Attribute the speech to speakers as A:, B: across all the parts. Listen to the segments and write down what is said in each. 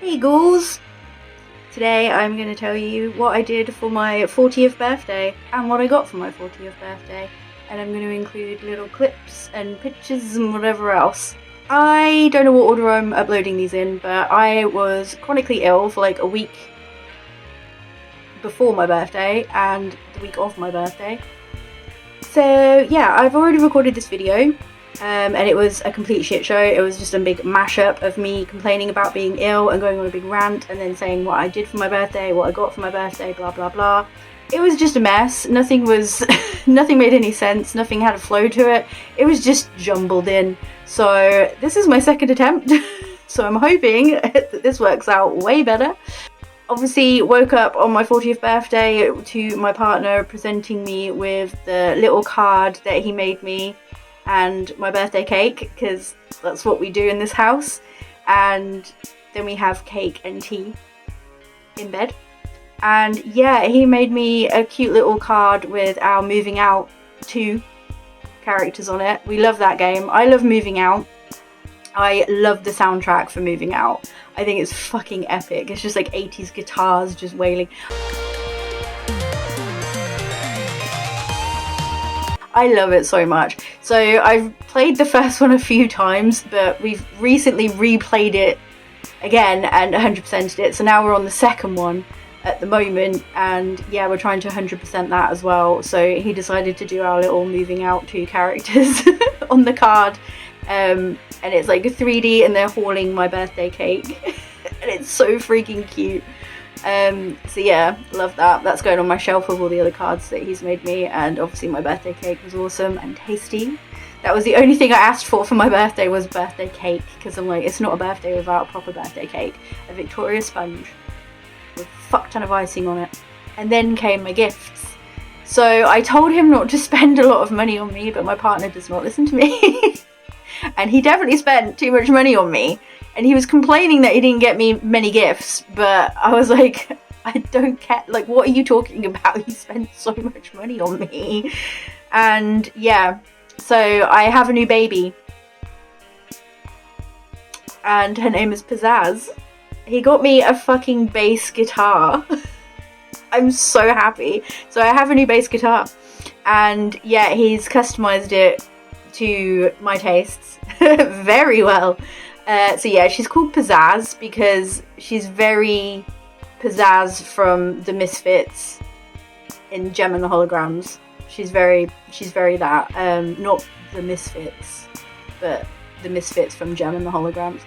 A: Hey ghouls! Today I'm going to tell you what I did for my 40th birthday and what I got for my 40th birthday, and I'm going to include little clips and pictures and whatever else. I don't know what order I'm uploading these in, but I was chronically ill for like a week before my birthday and the week of my birthday. So yeah, I've already recorded this video. And it was a complete shit show. It was just a big mashup of me complaining about being ill and going on a big rant and then saying what I did for my birthday, what I got for my birthday, blah blah blah. It was just a mess. Nothing made any sense. Nothing had a flow to it. It was just jumbled in. So this is my second attempt. So I'm hoping that this works out way better. Obviously woke up on my 40th birthday to my partner presenting me with the little card that he made me and my birthday cake, because that's what we do in this house, and then we have cake and tea in bed. And yeah, he made me a cute little card with our Moving Out 2 characters on it. We love that game. I love Moving Out. I love the soundtrack for Moving Out. I think it's fucking epic. It's just like 80s guitars just wailing. I love it so much. So I've played the first one a few times, but we've recently replayed it again and 100%'d it. So now we're on the second one at the moment, and yeah, we're trying to 100% that as well. So he decided to do our little Moving Out 2 characters on the card. And it's like a 3D and they're hauling my birthday cake. And it's so freaking cute. So yeah, love that. That's going on my shelf with all the other cards that he's made me, and obviously my birthday cake was awesome and tasty. That was the only thing I asked for my birthday, was birthday cake, because I'm like, it's not a birthday without a proper birthday cake. A Victoria sponge with a fuck ton of icing on it. And then came my gifts. So I told him not to spend a lot of money on me, but my partner does not listen to me. And he definitely spent too much money on me. And he was complaining that he didn't get me many gifts, but I was like, I don't care. Like, what are you talking about? You spent so much money on me. And yeah, so I have a new baby. And her name is Pizzazz. He got me a fucking bass guitar. I'm so happy. So I have a new bass guitar. And yeah, he's customized it to my tastes very well. So yeah, she's called Pizzazz because she's very Pizzazz from the Misfits in Gem and the Holograms. She's very that. Not the Misfits, but the Misfits from Gem and the Holograms.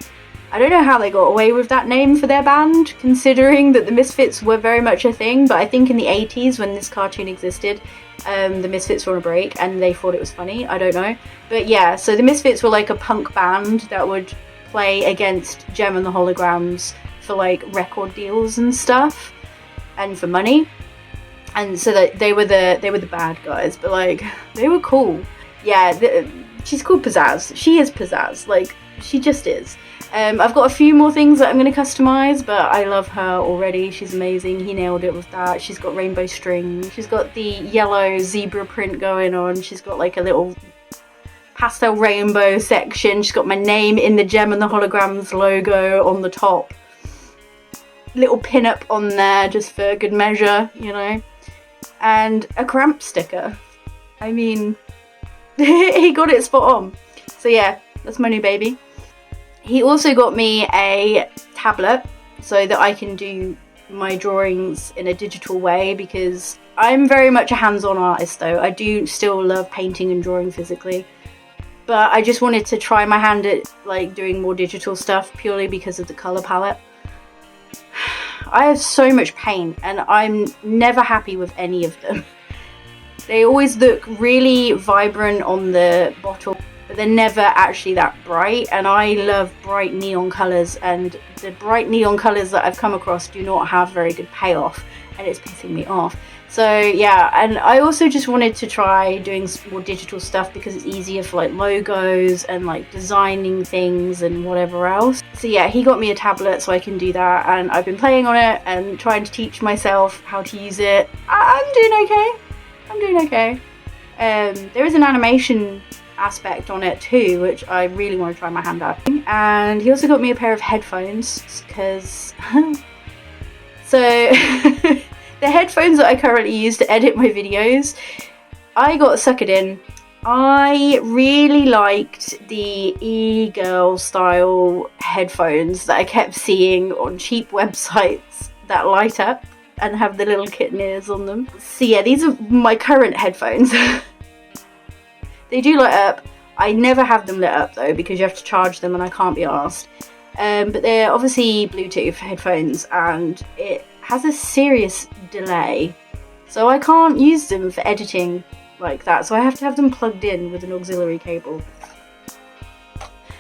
A: I don't know how they got away with that name for their band, considering that the Misfits were very much a thing, but I think in the 80s when this cartoon existed, the Misfits were on a break and they thought it was funny. I don't know. But yeah, so the Misfits were like a punk band that would play against Gem and the Holograms for like record deals and stuff, and for money. And so that they were the bad guys, but like they were cool. Yeah, she's called Pizzazz. She is Pizzazz. Like, she just is. I've got a few more things that I'm going to customize, but I love her already. She's amazing. He nailed it with that. She's got rainbow strings. She's got the yellow zebra print going on. She's got like a little pastel rainbow section. She's got my name in the Gem and the Holograms logo on the top. Little pin-up on there just for good measure, you know. And a cramp sticker. I mean, he got it spot on. So yeah, that's my new baby. He also got me a tablet so that I can do my drawings in a digital way, because I'm very much a hands-on artist though. I do still love painting and drawing physically. But I just wanted to try my hand at like doing more digital stuff purely because of the colour palette. I have so much paint and I'm never happy with any of them. They always look really vibrant on the bottle, but they're never actually that bright, and I love bright neon colours, and the bright neon colours that I've come across do not have very good payoff, and it's pissing me off. So yeah, and I also just wanted to try doing more digital stuff because it's easier for like logos and like designing things and whatever else. So yeah, he got me a tablet so I can do that, and I've been playing on it and trying to teach myself how to use it. I'm doing okay. There is an animation aspect on it too, which I really want to try my hand at. And he also got me a pair of headphones because so the headphones that I currently use to edit my videos, I got suckered in. I really liked the e-girl style headphones that I kept seeing on cheap websites that light up and have the little kitten ears on them. So yeah, these are my current headphones. They do light up. I never have them lit up though because you have to charge them and I can't be arsed. But they're obviously Bluetooth headphones and it has a serious delay. So I can't use them for editing like that, so I have to have them plugged in with an auxiliary cable.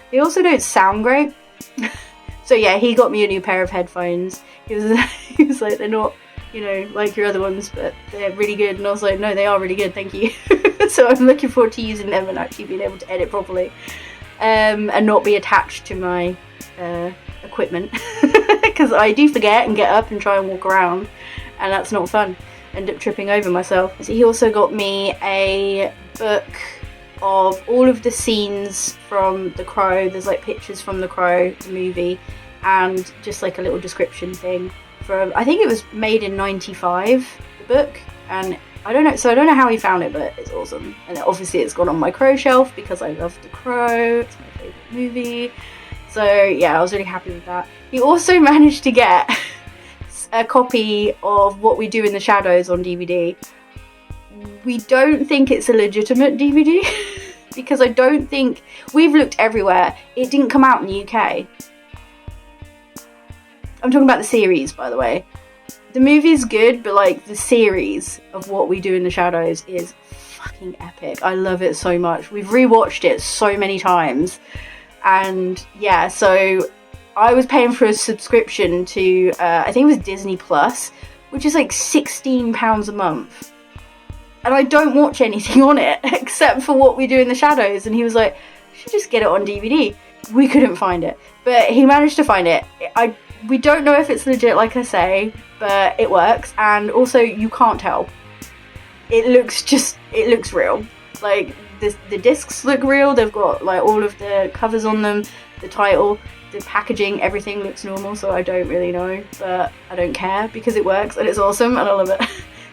A: They also don't sound great. So yeah, he got me a new pair of headphones. He was like, they're not, you know, like your other ones, but they're really good. And I was like, no, they are really good, thank you. So I'm looking forward to using them and actually being able to edit properly, and not be attached to my equipment, because I do forget and get up and try and walk around, and that's not fun. End up tripping over myself. So he also got me a book of all of the scenes from The Crow. There's like pictures from The Crow, the movie, and just like a little description thing from, I think it was made in '95, the book, and I don't know how he found it, but it's awesome. And obviously it's gone on my Crow shelf because I love The Crow, it's my favourite movie. So yeah, I was really happy with that. He also managed to get a copy of What We Do in the Shadows on DVD. We don't think it's a legitimate DVD because I don't think, we've looked everywhere, it didn't come out in the UK. I'm talking about the series, by the way. The movie's good, but like the series of What We Do in the Shadows is fucking epic. I love it so much. We've rewatched it so many times, and yeah, so I was paying for a subscription to, I think it was Disney Plus, which is like £16 a month. And I don't watch anything on it except for What We Do in the Shadows. And he was like, you should just get it on DVD. We couldn't find it, but he managed to find it. We don't know if it's legit, like I say, but it works. And also, you can't tell. It looks real. Like, the discs look real. They've got like all of the covers on them, the title, the packaging, everything looks normal, so I don't really know, but I don't care because it works and it's awesome and I love it.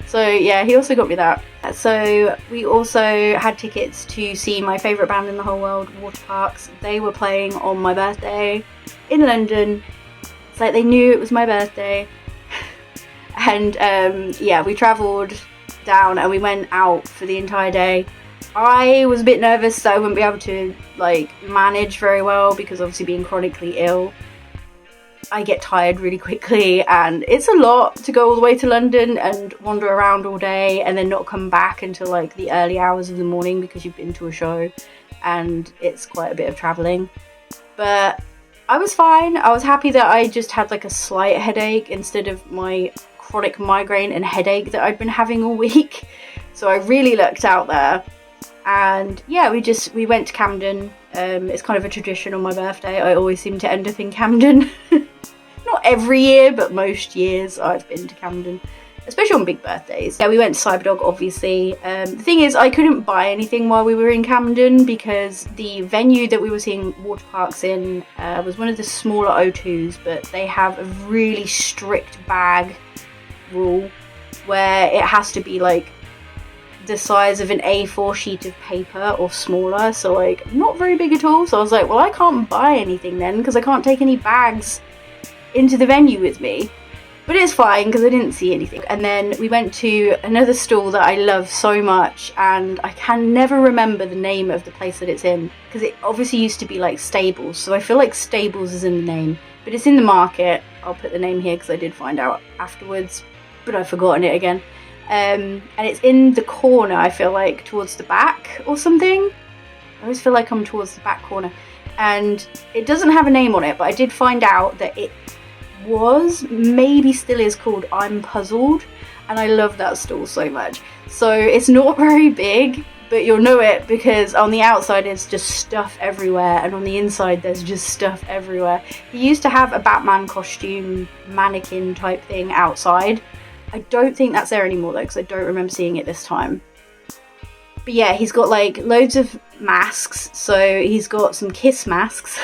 A: So yeah, he also got me that. So we also had tickets to see my favourite band in the whole world, Waterparks. They were playing on my birthday in London. It's like they knew it was my birthday. And yeah, we travelled down and we went out for the entire day. I was a bit nervous that I wouldn't be able to like manage very well because obviously being chronically ill, I get tired really quickly and it's a lot to go all the way to London and wander around all day and then not come back until like the early hours of the morning because you've been to a show, and it's quite a bit of travelling. But I was fine. I was happy that I just had like a slight headache instead of my chronic migraine and headache that I'd been having all week. So I really lucked out there. And yeah, we went to Camden. It's kind of a tradition on my birthday. I always seem to end up in Camden. Not every year, but most years I've been to Camden, especially on big birthdays. Yeah, we went to Cyberdog, obviously. The thing is, I couldn't buy anything while we were in Camden because the venue that we were seeing Waterparks in was one of the smaller O2s, but they have a really strict bag rule where it has to be like the size of an A4 sheet of paper or smaller, so like not very big at all. So I was like, well, I can't buy anything then because I can't take any bags into the venue with me, but it's fine because I didn't see anything. And then we went to another stall that I love so much, and I can never remember the name of the place that it's in because it obviously used to be like Stables, so I feel like Stables is in the name, but it's in the Market. I'll put the name here because I did find out afterwards, but I've forgotten it again. And it's in the corner, I feel like, towards the back or something. I always feel like I'm towards the back corner. And it doesn't have a name on it, but I did find out that it was, maybe still is, called I'm Puzzled. And I love that stall so much. So it's not very big, but you'll know it because on the outside it's just stuff everywhere, and on the inside there's just stuff everywhere. He used to have a Batman costume mannequin type thing outside. I don't think that's there anymore though, because I don't remember seeing it this time. But yeah, he's got like loads of masks. So he's got some kiss masks.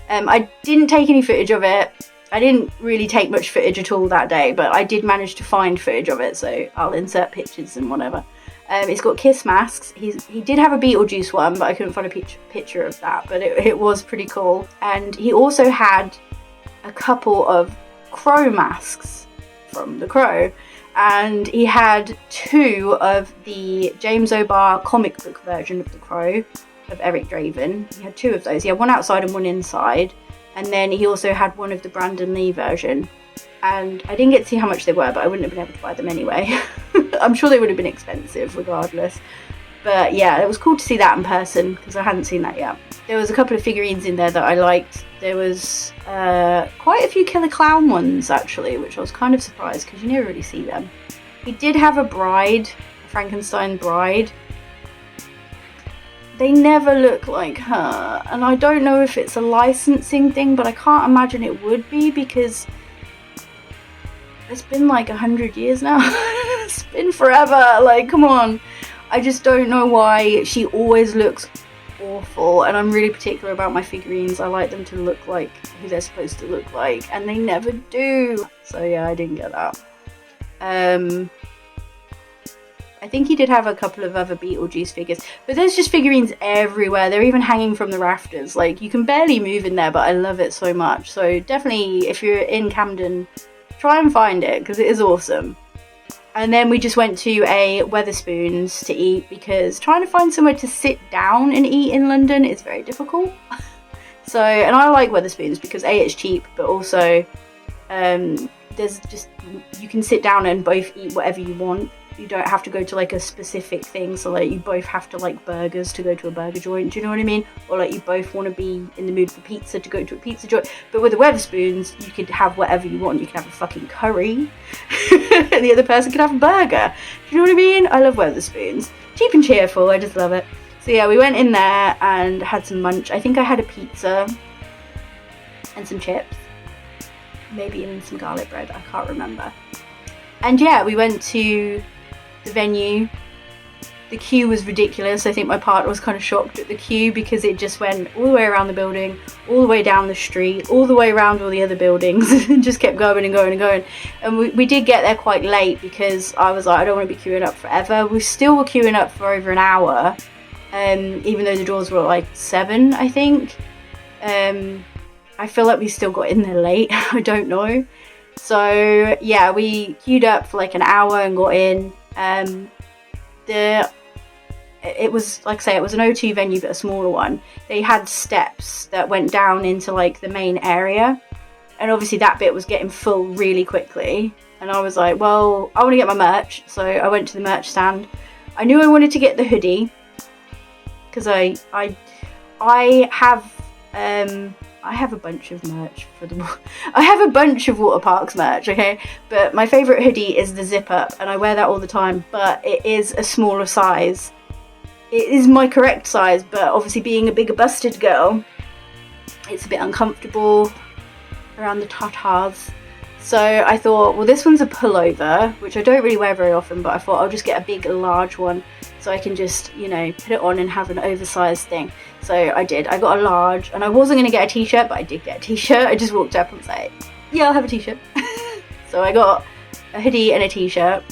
A: I didn't take any footage of it. I didn't really take much footage at all that day, but I did manage to find footage of it, so I'll insert pictures and whatever. He's got kiss masks. He did have a Beetlejuice one, but I couldn't find a picture of that, but it was pretty cool. And he also had a couple of Crow masks from The Crow, and he had 2 of the James O'Barr comic book version of The Crow, of Eric Draven. He had 2 of those. He had one outside and one inside. And then he also had one of the Brandon Lee version. And I didn't get to see how much they were, but I wouldn't have been able to buy them anyway. I'm sure they would have been expensive regardless. But yeah, it was cool to see that in person, because I hadn't seen that yet. There was a couple of figurines in there that I liked. There was quite a few Killer Clown ones, actually, which I was kind of surprised, because you never really see them. He did have a bride, a Frankenstein bride. They never look like her, and I don't know if it's a licensing thing, but I can't imagine it would be, because it's been like 100 years now. It's been forever, like, come on. I just don't know why she always looks awful, and I'm really particular about my figurines. I like them to look like who they're supposed to look like, and they never do. So yeah, I didn't get that. I think he did have a couple of other Beetlejuice figures, but there's just figurines everywhere. They're even hanging from the rafters. Like, you can barely move in there, but I love it so much. So definitely, if you're in Camden, try and find it, because it is awesome. And then we just went to a Wetherspoons to eat, because trying to find somewhere to sit down and eat in London is very difficult. So, and I like Wetherspoons because A, it's cheap, but also there's just, you can sit down and both eat whatever you want. You don't have to go to like a specific thing, so like you both have to like burgers to go to a burger joint, do you know what I mean? Or like you both want to be in the mood for pizza to go to a pizza joint. But with the Wetherspoons, you could have whatever you want. You can have a fucking curry and the other person could have a burger. Do you know what I mean? I love Wetherspoons. Cheap and cheerful, I just love it. So yeah, we went in there and had some munch. I think I had a pizza and some chips. Maybe even some garlic bread, I can't remember. And yeah, we went to the venue. The queue was ridiculous. I think my partner was kind of shocked at the queue, because it just went all the way around the building, all the way down the street, all the way around all the other buildings, and just kept going and going and going. And we did get there quite late, because I was like, I don't want to be queuing up forever. We still were queuing up for over an hour, even though the doors were at like 7, I think. I feel like we still got in there late. I don't know. So yeah, we queued up for like an hour and got in. It was, like I say, it was an O2 venue, but a smaller one. They had steps that went down into like the main area, and obviously that bit was getting full really quickly. And I was like, well, I want to get my merch, so I went to the merch stand. I knew I wanted to get the hoodie, because I have a bunch of merch for the... I have a bunch of Waterparks merch, okay? But my favourite hoodie is the zip up, and I wear that all the time, but it is a smaller size. It is my correct size, but obviously being a bigger busted girl, it's a bit uncomfortable around the tatas. So I thought, well, this one's a pullover, which I don't really wear very often, but I thought I'll just get a big, large one, so I can just, you know, put it on and have an oversized thing. So I did. I got a large, and I wasn't going to get a t-shirt, but I did get a t-shirt. I just walked up and was like, yeah, I'll have a t-shirt. So I got a hoodie and a t-shirt,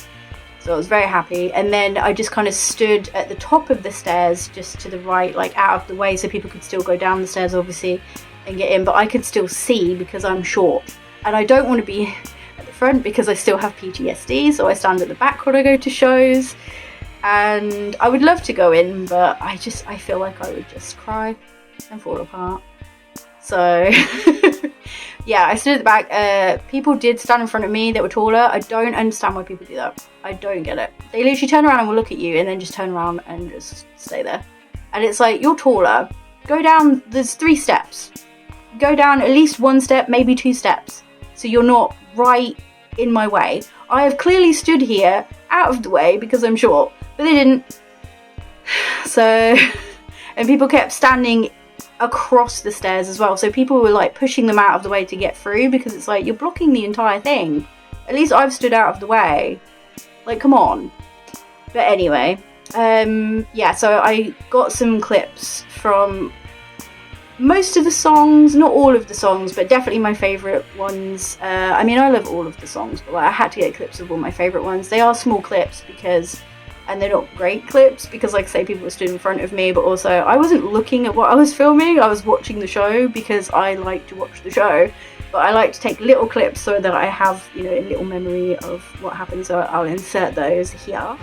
A: so I was very happy. And then I just kind of stood at the top of the stairs, just to the right, like out of the way, so people could still go down the stairs, obviously, and get in, but I could still see because I'm short. And I don't want to be at the front because I still have PTSD, so I stand at the back when I go to shows. And I would love to go in, but I feel like I would just cry and fall apart. So yeah, I stood at the back. People did stand in front of me that were taller. I don't understand why people do that. I don't get it. They literally turn around and will look at you and then just turn around and just stay there. And it's like, you're taller. Go down, there's 3 steps. Go down at least 1 step, maybe 2 steps. So you're not right in my way. I have clearly stood here out of the way because I'm short. But they didn't. So, and people kept standing across the stairs as well. So people were like pushing them out of the way to get through, because it's like, you're blocking the entire thing. At least I've stood out of the way. Like, come on. But anyway, Yeah, so I got some clips from most of the songs, not all of the songs, but definitely my favourite ones. I mean, I love all of the songs, but like, I had to get clips of all my favourite ones. They are small clips and they're not great clips because, like I say, people stood in front of me, but also I wasn't looking at what I was filming, I was watching the show because I like to watch the show. But I like to take little clips so that I have, you know, a little memory of what happened, so I'll insert those here.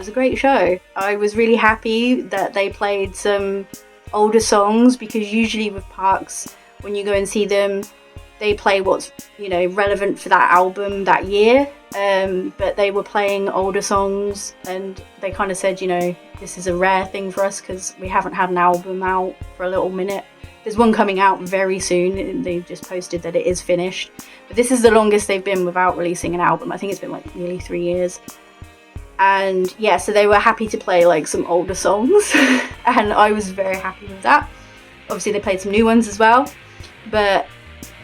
A: A great show. I was really happy that they played some older songs because usually with Parks, when you go and see them, they play what's, you know, relevant for that album that year. But they were playing older songs and they kind of said, you know, this is a rare thing for us because we haven't had an album out for a little minute. There's one coming out very soon and they just posted that it is finished. But this is the longest they've been without releasing an album. I think it's been like nearly 3 years. And yeah, so they were happy to play like some older songs and I was very happy with that. Obviously they played some new ones as well, but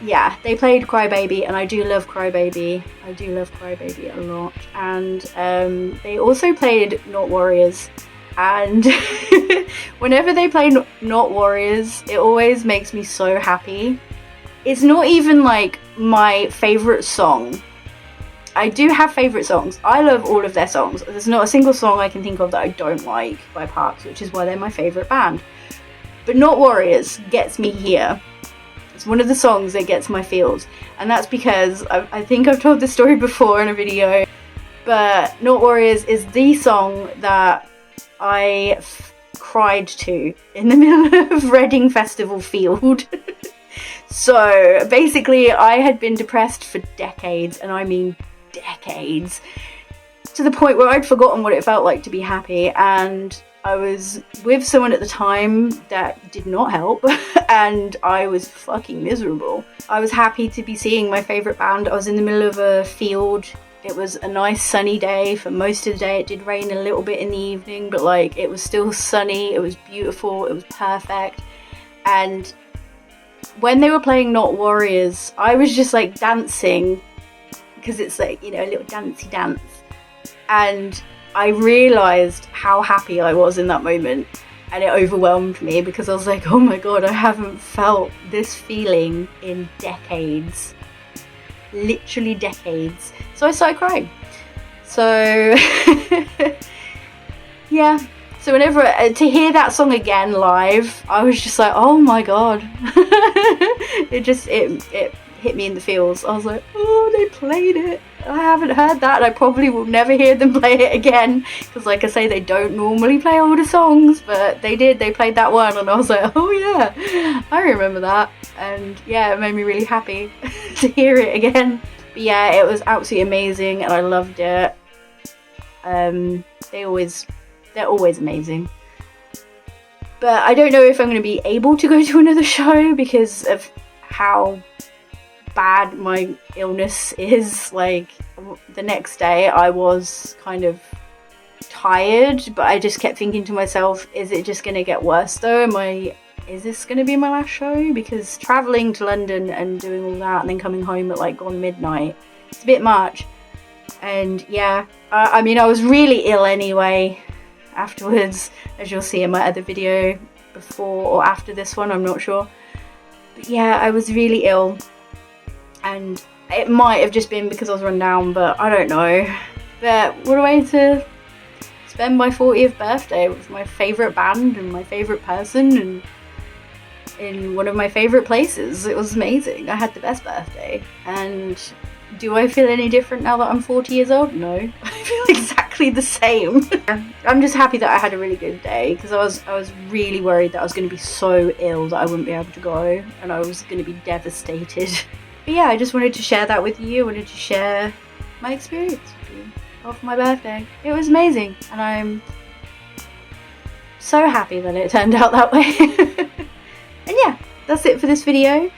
A: yeah, they played Crybaby, and I do love Crybaby. I do love Crybaby a lot. And they also played Not Warriors. And whenever they play Not Warriors, it always makes me so happy. It's not even like my favourite song. I do have favourite songs. I love all of their songs. There's not a single song I can think of that I don't like by Parks, which is why they're my favourite band. But Not Warriors gets me here. It's one of the songs that gets my feels, and that's because I think I've told this story before in a video, but Not Warriors is the song that I cried to in the middle of Reading Festival Field. So basically I had been depressed for decades, and I mean decades, to the point where I'd forgotten what it felt like to be happy, and I was with someone at the time that did not help, and I was fucking miserable. I was happy to be seeing my favourite band. I was in the middle of a field. It was a nice sunny day for most of the day. It did rain a little bit in the evening, but like it was still sunny. It was beautiful. It was perfect. And when they were playing Not Warriors, I was just like dancing, because it's like, you know, a little dancey dance. And I realised how happy I was in that moment, and it overwhelmed me, because I was like, oh my god, I haven't felt this feeling in decades. Literally decades. So I started crying. So yeah. So whenever to hear that song again live, I was just like, oh my god. it hit me in the feels. I was like, oh, they played it. I haven't heard that, and I probably will never hear them play it again, because like I say, they don't normally play older songs, but they did. They played that one, and I was like, oh yeah, I remember that. And yeah, it made me really happy to hear it again. But yeah, it was absolutely amazing, and I loved it. They're always amazing. But I don't know if I'm going to be able to go to another show because of how bad my illness is. Like, the next day I was kind of tired, but I just kept thinking to myself, is it just going to get worse though? Is this going to be my last show? Because travelling to London and doing all that and then coming home at like gone midnight, it's a bit much. And yeah, I mean, I was really ill anyway afterwards, as you'll see in my other video before or after this one, I'm not sure. But yeah, I was really ill, and it might have just been because I was run down, but I don't know. But what a way to spend my 40th birthday with my favourite band and my favourite person, and in one of my favourite places. It was amazing. I had the best birthday. And do I feel any different now that I'm 40 years old? No. I feel exactly the same. I'm just happy that I had a really good day, because I was really worried that I was going to be so ill that I wouldn't be able to go, and I was going to be devastated. But yeah, I just wanted to share that with you. I wanted to share my experience with you of my birthday. It was amazing, and I'm so happy that it turned out that way. And yeah, that's it for this video.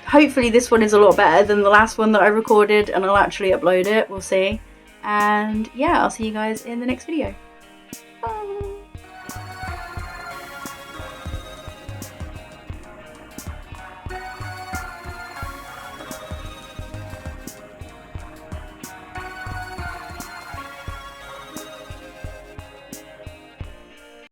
A: Hopefully this one is a lot better than the last one that I recorded, and I'll actually upload it. We'll see. And yeah, I'll see you guys in the next video. Bye.